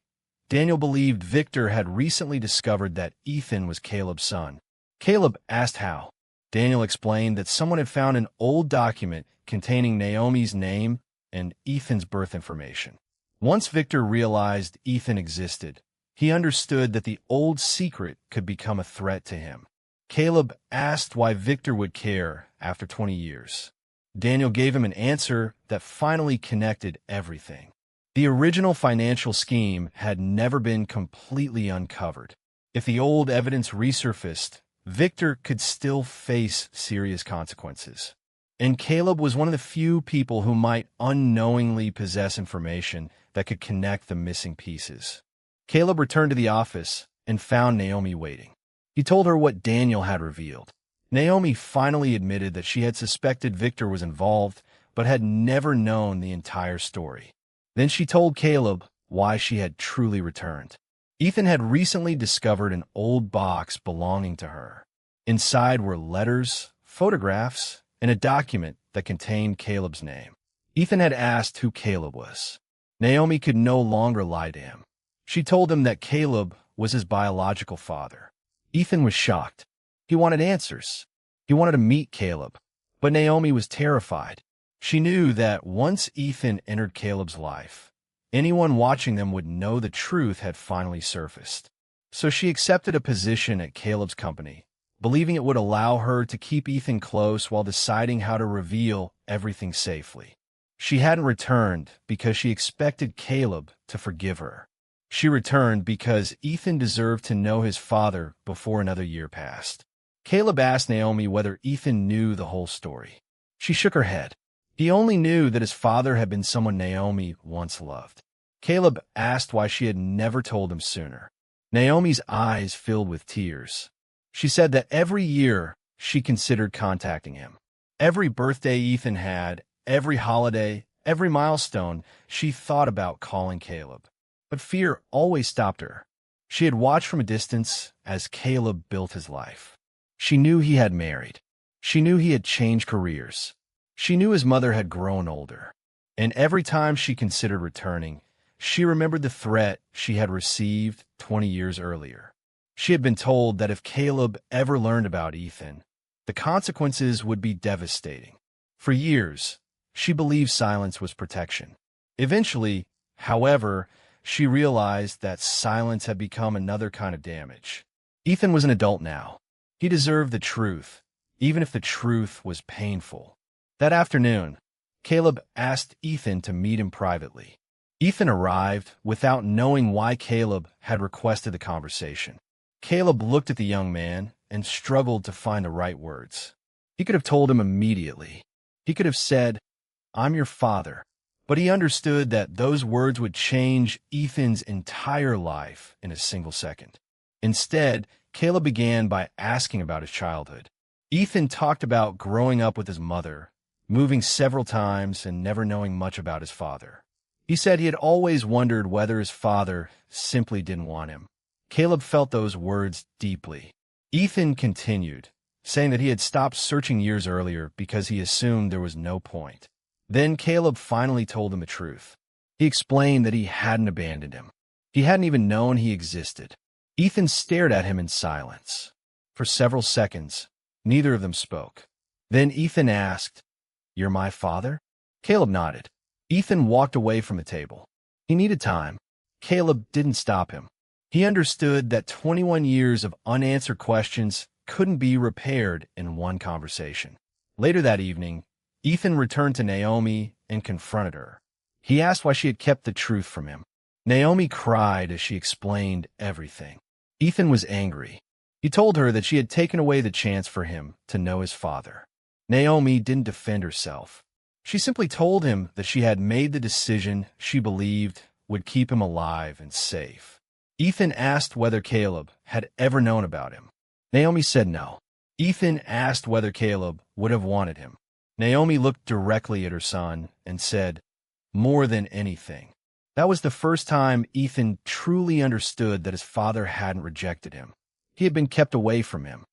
Daniel believed Victor had recently discovered that Ethan was Caleb's son. Caleb asked how. Daniel explained that someone had found an old document containing Naomi's name and Ethan's birth information. Once Victor realized Ethan existed, he understood that the old secret could become a threat to him. Caleb asked why Victor would care after 20 years. Daniel gave him an answer that finally connected everything. The original financial scheme had never been completely uncovered. If the old evidence resurfaced, Victor could still face serious consequences. And Caleb was one of the few people who might unknowingly possess information that could connect the missing pieces. Caleb returned to the office and found Naomi waiting. He told her what Daniel had revealed. Naomi finally admitted that she had suspected Victor was involved, but had never known the entire story. Then she told Caleb why she had truly returned. Ethan had recently discovered an old box belonging to her. Inside were letters, photographs, and a document that contained Caleb's name. Ethan had asked who Caleb was. Naomi could no longer lie to him. She told him that Caleb was his biological father. Ethan was shocked. He wanted answers. He wanted to meet Caleb. But Naomi was terrified. She knew that once Ethan entered Caleb's life, anyone watching them would know the truth had finally surfaced. So she accepted a position at Caleb's company, believing it would allow her to keep Ethan close while deciding how to reveal everything safely. She hadn't returned because she expected Caleb to forgive her. She returned because Ethan deserved to know his father before another year passed. Caleb asked Naomi whether Ethan knew the whole story. She shook her head. He only knew that his father had been someone Naomi once loved. Caleb asked why she had never told him sooner. Naomi's eyes filled with tears. She said that every year she considered contacting him. Every birthday Ethan had, every holiday, every milestone, she thought about calling Caleb. But fear always stopped her. She had watched from a distance as Caleb built his life. She knew he had married. She knew he had changed careers. She knew his mother had grown older. And every time she considered returning, she remembered the threat she had received 20 years earlier. She had been told that if Caleb ever learned about Ethan, the consequences would be devastating. For years, she believed silence was protection. Eventually, however, she realized that silence had become another kind of damage. Ethan was an adult now. He deserved the truth, even if the truth was painful. That afternoon, Caleb asked Ethan to meet him privately. Ethan arrived without knowing why Caleb had requested the conversation. Caleb looked at the young man and struggled to find the right words. He could have told him immediately. He could have said, "I'm your father." But he understood that those words would change Ethan's entire life in a single second. Instead, Caleb began by asking about his childhood. Ethan talked about growing up with his mother, moving several times and never knowing much about his father. He said he had always wondered whether his father simply didn't want him. Caleb felt those words deeply. Ethan continued, saying that he had stopped searching years earlier because he assumed there was no point. Then Caleb finally told him the truth. He explained that he hadn't abandoned him. He hadn't even known he existed. Ethan stared at him in silence. For several seconds, neither of them spoke. Then Ethan asked, "You're my father?" Caleb nodded. Ethan walked away from the table. He needed time. Caleb didn't stop him. He understood that 21 years of unanswered questions couldn't be repaired in one conversation. Later that evening, Ethan returned to Naomi and confronted her. He asked why she had kept the truth from him. Naomi cried as she explained everything. Ethan was angry. He told her that she had taken away the chance for him to know his father. Naomi didn't defend herself. She simply told him that she had made the decision she believed would keep him alive and safe. Ethan asked whether Caleb had ever known about him. Naomi said no. Ethan asked whether Caleb would have wanted him. Naomi looked directly at her son and said, more than anything. That was the first time Ethan truly understood that his father hadn't rejected him. He had been kept away from him.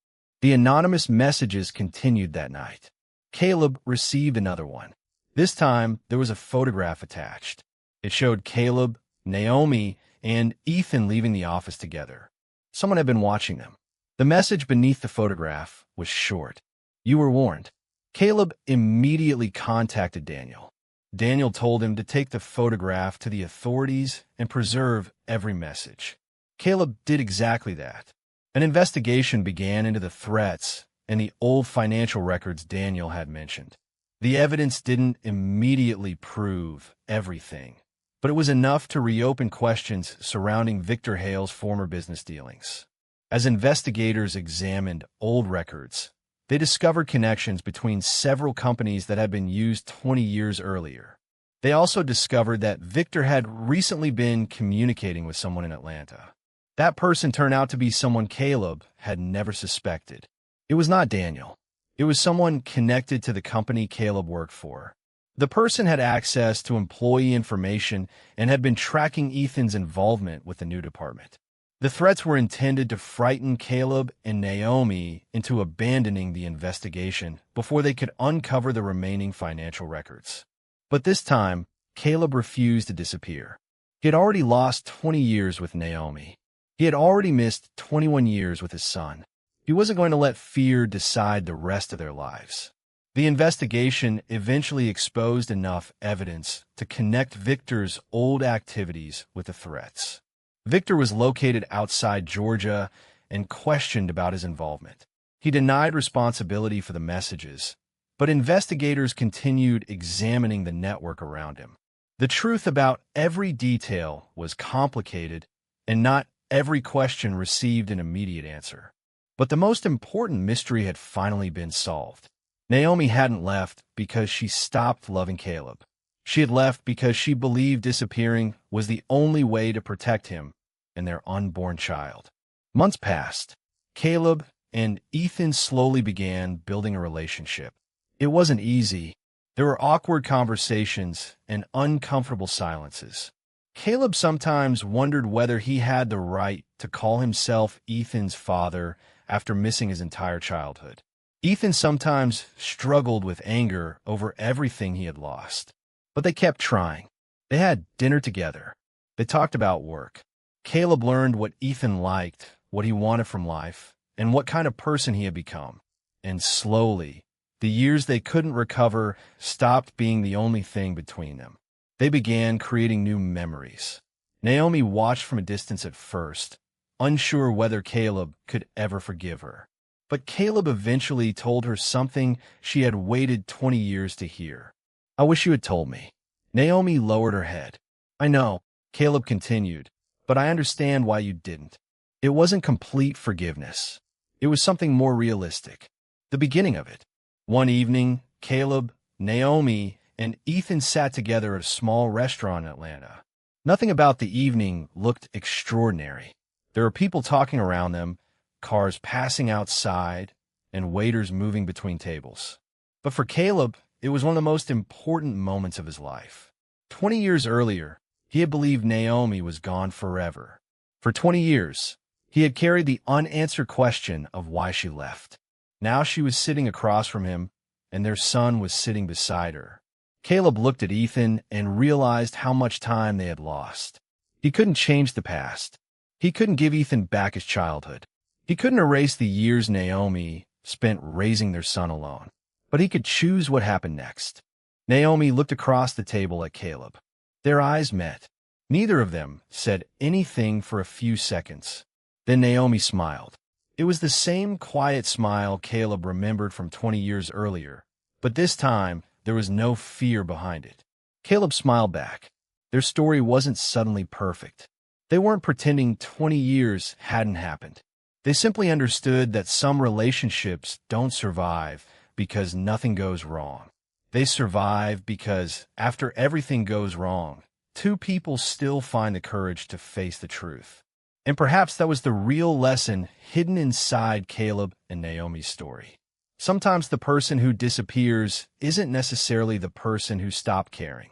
The anonymous messages continued that night. Caleb received another one. This time, there was a photograph attached. It showed Caleb, Naomi, and Ethan leaving the office together. Someone had been watching them. The message beneath the photograph was short. "You were warned." Caleb immediately contacted Daniel. Daniel told him to take the photograph to the authorities and preserve every message. Caleb did exactly that. An investigation began into the threats and the old financial records Daniel had mentioned. The evidence didn't immediately prove everything, but it was enough to reopen questions surrounding Victor Hale's former business dealings. As investigators examined old records, they discovered connections between several companies that had been used 20 years earlier. They also discovered that Victor had recently been communicating with someone in Atlanta. That person turned out to be someone Caleb had never suspected. It was not Daniel. It was someone connected to the company Caleb worked for. The person had access to employee information and had been tracking Ethan's involvement with the new department. The threats were intended to frighten Caleb and Naomi into abandoning the investigation before they could uncover the remaining financial records. But this time, Caleb refused to disappear. He had already lost 20 years with Naomi. He had already missed 21 years with his son. He wasn't going to let fear decide the rest of their lives. The investigation eventually exposed enough evidence to connect Victor's old activities with the threats. Victor was located outside Georgia and questioned about his involvement. He denied responsibility for the messages, but investigators continued examining the network around him. The truth about every detail was complicated, and not every question received an immediate answer. But the most important mystery had finally been solved. Naomi hadn't left because she stopped loving Caleb. She had left because she believed disappearing was the only way to protect him and their unborn child. Months passed. Caleb and Ethan slowly began building a relationship. It wasn't easy. There were awkward conversations and uncomfortable silences. Caleb sometimes wondered whether he had the right to call himself Ethan's father after missing his entire childhood. Ethan sometimes struggled with anger over everything he had lost. But they kept trying. They had dinner together. They talked about work. Caleb learned what Ethan liked, what he wanted from life, and what kind of person he had become. And slowly, the years they couldn't recover stopped being the only thing between them. They began creating new memories. Naomi watched from a distance at first, unsure whether Caleb could ever forgive her. But Caleb eventually told her something she had waited 20 years to hear. "I wish you had told me." Naomi lowered her head. "I know," Caleb continued, "but I understand why you didn't. It wasn't complete forgiveness. It was something more realistic. The beginning of it. One evening, Caleb, Naomi, and Ethan sat together at a small restaurant in Atlanta. Nothing about the evening looked extraordinary. There were people talking around them, cars passing outside, and waiters moving between tables. But for Caleb, it was one of the most important moments of his life. 20 years earlier, he had believed Naomi was gone forever. For 20 years, he had carried the unanswered question of why she left. Now she was sitting across from him, and their son was sitting beside her. Caleb looked at Ethan and realized how much time they had lost. He couldn't change the past. He couldn't give Ethan back his childhood. He couldn't erase the years Naomi spent raising their son alone. But he could choose what happened next. Naomi looked across the table at Caleb. Their eyes met. Neither of them said anything for a few seconds. Then Naomi smiled. It was the same quiet smile Caleb remembered from 20 years earlier, but this time there was no fear behind it. Caleb smiled back. Their story wasn't suddenly perfect. They weren't pretending 20 years hadn't happened. They simply understood that some relationships don't survive because nothing goes wrong. They survive because, after everything goes wrong, two people still find the courage to face the truth. And perhaps that was the real lesson hidden inside Caleb and Naomi's story. Sometimes the person who disappears isn't necessarily the person who stopped caring.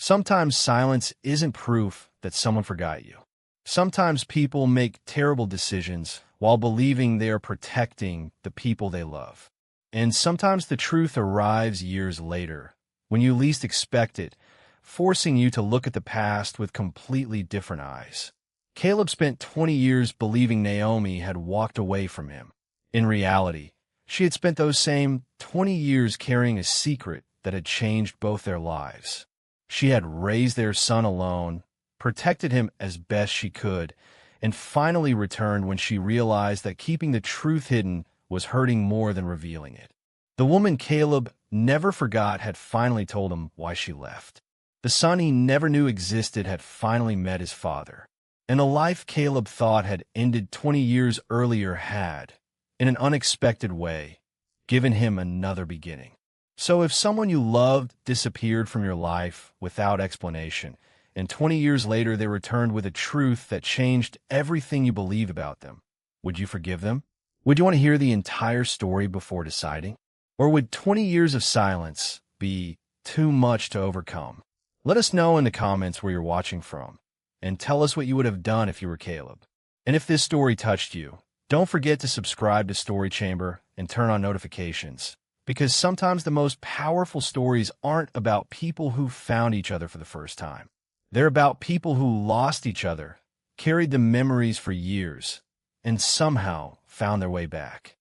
Sometimes silence isn't proof that someone forgot you. Sometimes people make terrible decisions while believing they are protecting the people they love. And sometimes the truth arrives years later, when you least expect it, forcing you to look at the past with completely different eyes. Caleb spent 20 years believing Naomi had walked away from him. In reality, she had spent those same 20 years carrying a secret that had changed both their lives. She had raised their son alone, protected him as best she could, and finally returned when she realized that keeping the truth hidden was hurting more than revealing it. The woman Caleb never forgot had finally told him why she left. The son he never knew existed had finally met his father. And a life Caleb thought had ended 20 years earlier had, in an unexpected way, given him another beginning. So if someone you loved disappeared from your life without explanation, and 20 years later they returned with a truth that changed everything you believe about them, would you forgive them? Would you want to hear the entire story before deciding? Or would 20 years of silence be too much to overcome? Let us know in the comments where you're watching from, and tell us what you would have done if you were Caleb. And if this story touched you, don't forget to subscribe to Story Chamber and turn on notifications, because sometimes the most powerful stories aren't about people who found each other for the first time. They're about people who lost each other, carried the memories for years, and somehow found their way back.